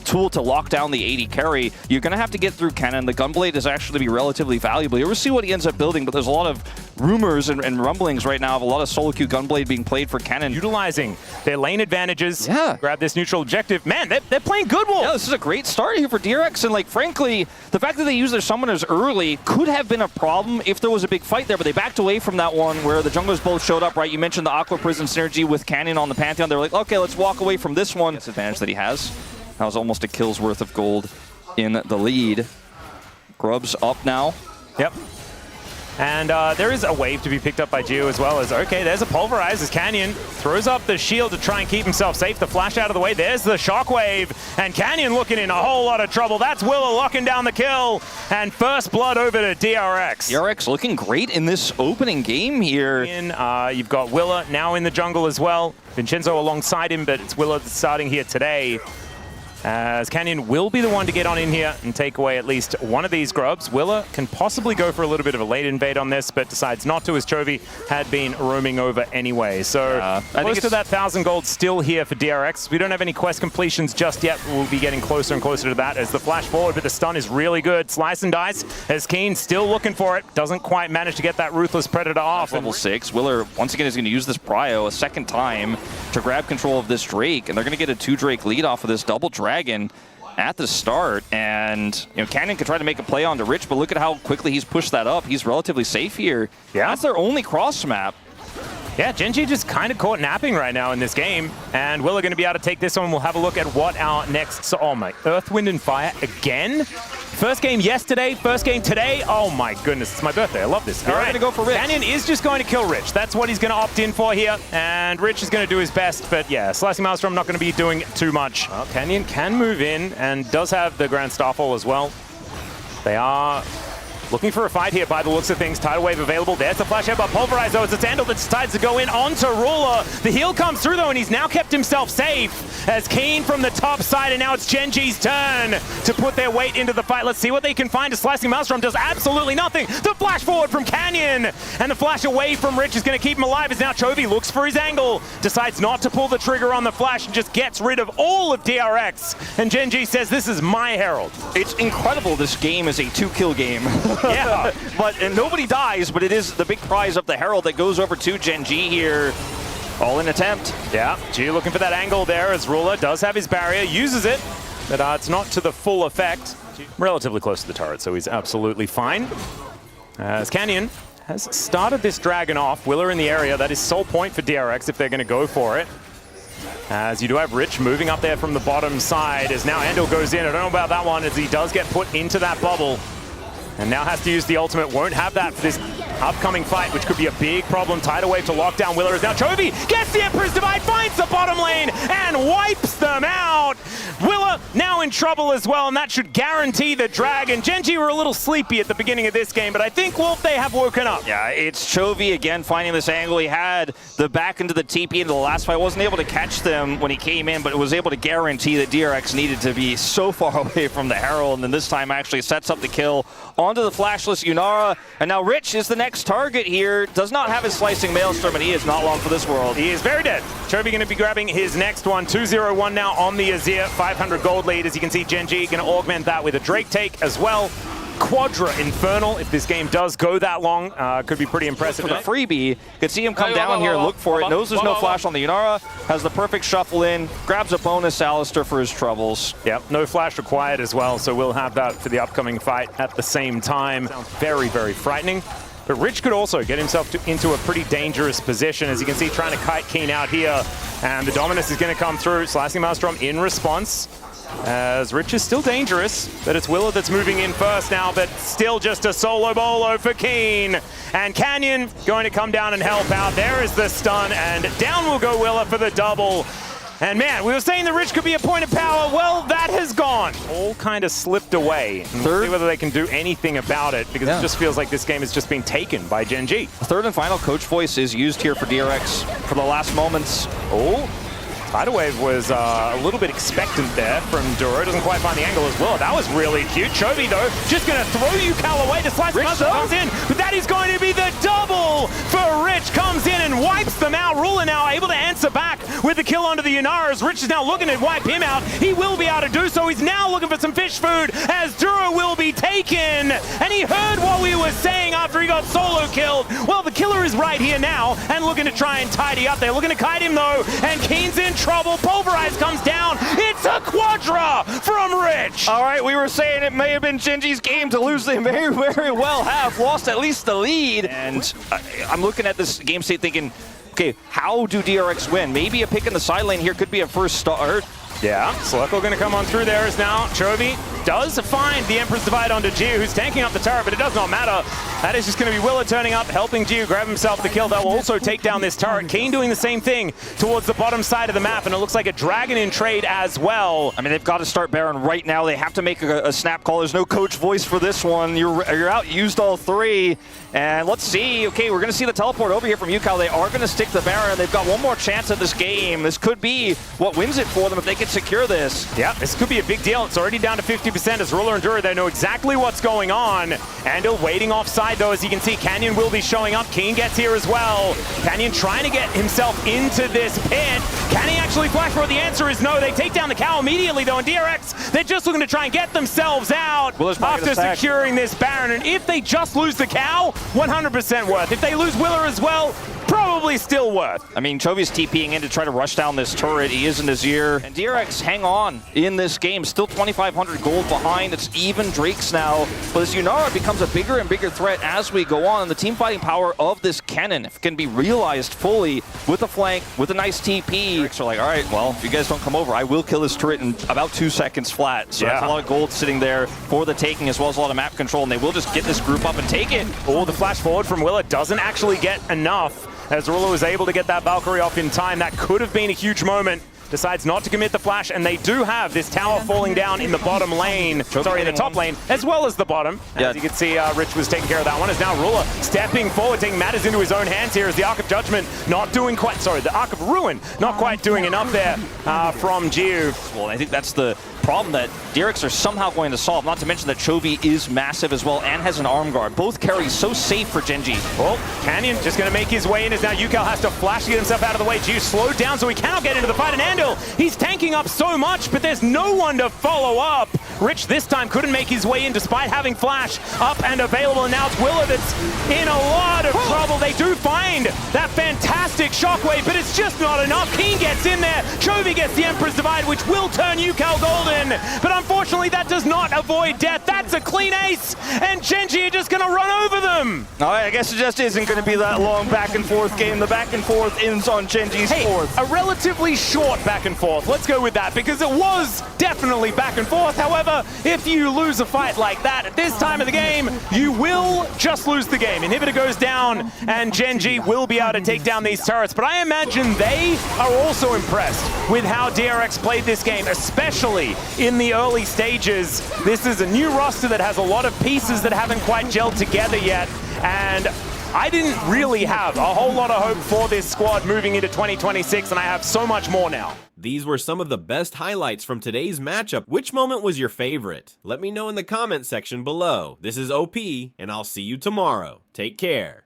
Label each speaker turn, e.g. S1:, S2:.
S1: tool to lock down the 80 carry, you're going to have to get through Cannon. The Gunblade is actually to be relatively valuable. We'll see what he ends up building, but there's a lot of rumors and rumblings right now of a lot of solo queue Gunblade being played for Cannon.
S2: Utilizing their lane advantages, grab this neutral objective. Man, they're playing good, Wolf.
S1: Yeah, this is a great start here for DRX, and like frankly, the fact that they use their summoners early could have been a problem if there was a big fight there, but they backed away from that one where the junglers both showed up, right? You mentioned the Aqua Prison synergy with Canyon on the Pantheon. They were like, okay, let's walk away from this one. That's the advantage that he has. That was almost a kill's worth of gold in the lead. Grub's up now.
S2: Yep. And there is a wave to be picked up by Geo as well as, okay, there's a Pulverize as Canyon throws up the shield to try and keep himself safe. The flash out of the way. There's the Shockwave. And Canyon looking in a whole lot of trouble. That's Willa locking down the kill. And first blood over to DRX.
S1: DRX looking great in this opening game here.
S2: You've got Willa now in the jungle as well. Vincenzo alongside him, but it's Willa that's starting here today. As Canyon will be the one to get on in here and take away at least one of these grubs. Willa can possibly go for a little bit of a late invade on this, but decides not to as Chovy had been roaming over anyway. So close to that 1,000 gold still here for DRX. We don't have any quest completions just yet. We'll be getting closer and closer to that as the flash forward, but the stun is really good. Slice and dice as Keen still looking for it. Doesn't quite manage to get that Ruthless Predator off.
S1: Level 6. Willa once again is going to use this Prio a second time to grab control of this Drake, and they're going to get a 2 Drake lead off of this double Dragon at the start. And you know, Canyon could try to make a play onto Rich, but look at how quickly he's pushed that up. He's relatively safe here. Yeah, that's their only cross map.
S2: Yeah, GenG just kind of caught napping right now in this game, and Willa going to be able to take this one. We'll have a look at what our next... So, oh my, Earth, Wind, and Fire again? First game yesterday, first game today. Oh my goodness, it's my birthday. I love this.
S1: All right, going to go for Rich.
S2: Canyon is just going to kill Rich. That's what he's going to opt in for here, and Rich is going to do his best, but yeah, Slicing Maelstrom not going to be doing too much. Well, Canyon can move in, and does have the Grand Starfall as well. They are... looking for a fight here by the looks of things. Tidal Wave available. There's the flash out by Pulverize, though. It's a Sandal that decides to go in onto Ruler. The heal comes through, though, and he's now kept himself safe as Keen from the top side, and now it's Gen.G's turn to put their weight into the fight. Let's see what they can find. A Slicing Maelstrom does absolutely nothing. The flash forward from Canyon, and the flash away from Rich is going to keep him alive as now Chovy looks for his angle, decides not to pull the trigger on the flash, and just gets rid of all of DRX. And Gen.G says, this is my Herald.
S1: It's incredible this game is a 2-kill game.
S2: Yeah,
S1: and nobody dies, but it is the big prize of the Herald that goes over to Gen.G here. All in attempt.
S2: Yeah, G looking for that angle there as Ruler does have his barrier, uses it, but it's not to the full effect. Relatively close to the turret, so he's absolutely fine. As Canyon has started this dragon off, Willa in the area. That is sole point for DRX if they're going to go for it. As you do have Rich moving up there from the bottom side as now Andal goes in. I don't know about that one as he does get put into that bubble. And now has to use the ultimate. Won't have that for this upcoming fight, which could be a big problem. Tidal Wave to lock down Willa as now Chovy gets the Emperor's Divide, finds the bottom lane, and wipes them out. Willa now in trouble as well, and that should guarantee the Dragon. Gen.G were a little sleepy at the beginning of this game, but I think, Wolf, they have woken up.
S1: Yeah, it's Chovy again finding this angle. He had the back into the TP into the last fight. Wasn't able to catch them when he came in, but was able to guarantee that DRX needed to be so far away from the Herald, and then this time actually sets up the kill onto the flashless Yunara. And now Rich is the next target here. Does not have his Slicing Maelstrom, and he is not long for this world.
S2: He is very dead. Chovy going to be grabbing his next one. 2-0-1 now on the Azir. 500 gold lead. As you can see, Gen.G going to augment that with a Drake take as well. Quadra Infernal, if this game does go that long, could be pretty impressive.
S1: For the freebie, could see him come down here, look for it, knows there's no flash on the Yunara, has the perfect shuffle in, grabs a bonus Alistair for his troubles.
S2: Yep, no flash required as well, so we'll have that for the upcoming fight at the same time. Sounds very, very frightening. But Rich could also get himself into a pretty dangerous position, as you can see, trying to kite Keen out here. And the Dominus is going to come through, Slicing Maelstrom in response. As Rich is still dangerous, but it's Willa that's moving in first now, but still just a solo bolo for Keen. And Canyon going to come down and help out. There is the stun, and down will go Willa for the double. And man, we were saying that Rich could be a point of power. Well, that has gone. All kind of slipped away. We'll see whether they can do anything about it, because it just feels like this game is just being taken by Gen.G.
S1: Third and final coach voice is used here for DRX for the last moments.
S2: Oh. Tidal Wave was a little bit expectant there from Duro. Doesn't quite find the angle as well. That was really cute. Chovy, though, just going to throw you Cal away. The Slice Maelstrom comes in, but that is going to be the double for but Rich comes in and wipes them out. Ruler now able to answer back with the kill onto the Yunaras. Rich is now looking to wipe him out. He will be able to do so. He's now looking for some fish food as Duro will be taken. And he heard what we were saying after he got solo killed. Well, the killer is right here now and looking to try and tidy up. They're looking to kite him though, and Keen's in trouble. Pulverize comes down. It's a quadra from Rich.
S1: All right, we were saying it may have been Gen.G's game to lose. They very, very well have lost at least the lead. And I'm looking at this game state thinking, okay, how do DRX win? Maybe a pick in the side lane here could be a first start.
S2: Yeah, Slurkle going to come on through there as now Chovy does find the Emperor's Divide onto Gio, who's tanking up the turret, but it does not matter. That is just going to be Willa turning up, helping Gio grab himself the kill. That will also take down this turret. Keen doing the same thing towards the bottom side of the map, and it looks like a Dragon in trade as well.
S1: I mean, they've got to start Baron right now. They have to make a snap call. There's no coach voice for this one. You're out, used all three. And let's see. Okay, we're going to see the teleport over here from UCal. They are going to stick the Baron. They've got one more chance at this game. This could be what wins it for them if they can secure this.
S2: Yeah, this could be a big deal. It's already down to 50% as Ruler and Dura, they know exactly what's going on. Andal waiting offside though, as you can see. Canyon will be showing up. Keen gets here as well. Canyon trying to get himself into this pit. Can he actually flash for it? The answer is no. They take down the cow immediately though, and DRX, they're just looking to try and get themselves out after securing this Baron. And if they just lose the cow, 100% worth. If they lose Willer as well, probably still worth.
S1: I mean, Chovy's TPing in to try to rush down this turret. He is in his ear. And DRX hang on in this game. Still 2,500 gold behind. It's even Drakes now. But this Yunara becomes a bigger and bigger threat as we go on. And the team fighting power of this cannon, if it can be realized fully with a flank, with a nice TP. DRX are like, all right, well, if you guys don't come over, I will kill this turret in about 2 seconds flat. So that's a lot of gold sitting there for the taking, as well as a lot of map control. And they will just get this group up and take it.
S2: Oh, the flash forward from Willa doesn't actually get enough. As Ruler was able to get that Valkyrie off in time. That could have been a huge moment. Decides not to commit the flash, and they do have this tower falling down in the bottom lane. Sorry, in the top lane, as well as the bottom. As you can see, Rich was taking care of that one. As now Ruler stepping forward, taking matters into his own hands here as the Arc of Judgment not doing quite, sorry, the Arc of Ruin not quite doing enough there from Gio.
S1: Well, I think that's the problem that DRX are somehow going to solve, not to mention that Chovy is massive as well and has an arm guard. Both carries so safe for Gen.G.
S2: Well, Canyon just going to make his way in as now UCal has to flash to get himself out of the way. Gio slowed down so he cannot get into the fight, and Andal, he's tanking up so much, but there's no one to follow up. Rich this time couldn't make his way in despite having flash up and available, and now it's Willa that's in a lot of trouble. They do find that fantastic shockwave, but it's just not enough. Keen gets in there. Chovy gets the Emperor's Divide, which will turn UCal golden. But unfortunately, that does not avoid death. That's a clean ace, and Gen.G are just going to run over them.
S1: All right, I guess it just isn't going to be that long back and forth game. The back and forth ends on Gen.G's fourth.
S2: A relatively short back and forth. Let's go with that, because it was definitely back and forth. However, if you lose a fight like that at this time of the game, you will just lose the game. Inhibitor goes down, and Gen.G will be able to take down these turrets. But I imagine they are also impressed with how DRX played this game, especially in the early stages. This is a new roster that has a lot of pieces that haven't quite gelled together yet, and I didn't really have a whole lot of hope for this squad moving into 2026, and I have so much more now.
S3: These were some of the best highlights from today's matchup. Which moment was your favorite? Let me know in the comment section below. This is OP, and I'll see you tomorrow. Take care.